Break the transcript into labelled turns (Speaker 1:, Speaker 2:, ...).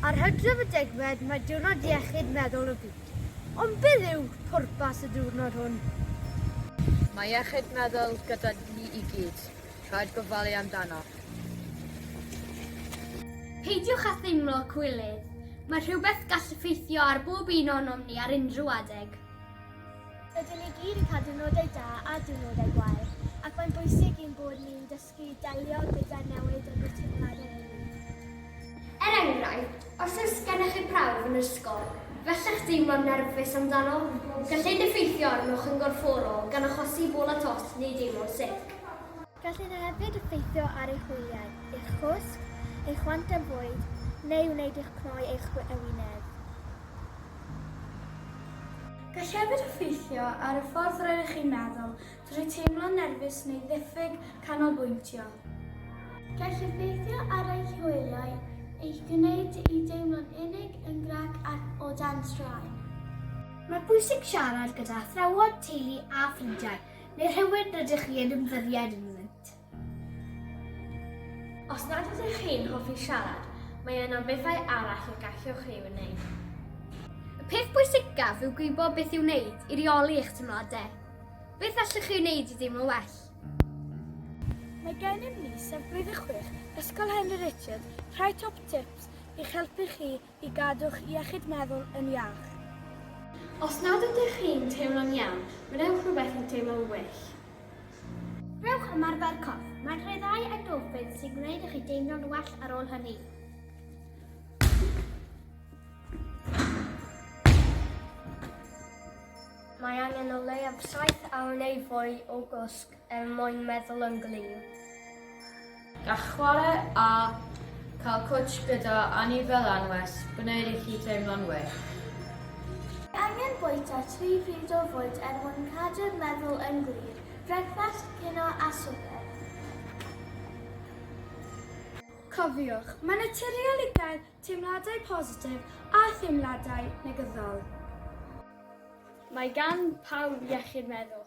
Speaker 1: Ar Hydref y 10 mae diwrnod iechyd meddwl y byd. Ond beth yw pwrpas y diwrnod hwn?
Speaker 2: Mae iechyd meddwl gyda ni i gyd. Rhaid gofalu amdano.
Speaker 3: Peidiwch â theimlo cwilydd. Mae rhywbeth gall effeithio ar bob un ohonom ni ar unrhyw adeg.
Speaker 4: Rydyn ni gyd yn cael diwrnodau da a diwrnodau gwael, ac mae'n bwysig ein bod ni'n dysgu delio gyda newid yn y teimladau hynny.
Speaker 3: Er enghraifft, os oes gennych chi prawf yn ysgol, fellech deimlo'n nerfus amdano, gallai'n effeithio arnoch yn gorfforol gan achosi bol a tos neu deimlo'n sic.
Speaker 4: Gallai'n hefyd effeithio ar eich hwyliau, eich chwsg, eich chwant am fwyd, neu wneud eich cnoi eich ywyneb.
Speaker 5: Gall hefyd effeithio ar y ffordd rydych chi'n meddwl trwy teimlo'n nerfus neu ddiffyg canolbwyntio.
Speaker 4: Gall effeithio ar eich hwyliau, eich gwneud i deimlo'n unig, yngrag ac o dan straen.
Speaker 1: Mae'n bwysig siarad gyda athrawon, teulu a ffrindiau, neu rhywun rydych chi yn ymddiried ynddynt.
Speaker 3: Os nad ydych chi'n hoffi siarad, mae yna bethau arall y gallwch chi wneud. Y peth bwysicaf yw gwybod beth i'w wneud i reoli eich teimladau. Beth allwch chi wneud i deimlo well?
Speaker 5: Mae gennym ni sef blwyddyn 6, Ysgol Henry Richard, rhai top tips i'ch helpu chi i gadw'ch iechyd meddwl yn iach.
Speaker 3: Os nad ydych chi'n teimlo'n iawn, mynewch rhywbeth yn teimlo'n well.
Speaker 4: Rhowch ymarfer corff. Mae'n rhyddhau endorffin sy'n gwneud i chi deimlo'n well ar ôl hynny.
Speaker 3: Mae angen o leiaf 7 awr neu fwy o gwsg mwyn meddwl yn glir.
Speaker 2: Gall chwarae a cael cwtsh gyda anifel anwes gwneud i chi teimlo'n well.
Speaker 4: Angen bwyta 3 pryd o fwyd mwyn cadw'r meddwl yn glir, brecfast, cino a swper.
Speaker 5: Cofiwch, mae'n naturiol i gael teimladau positif a theimladau negyddol.
Speaker 3: Mae gan pawb iechyd meddwl,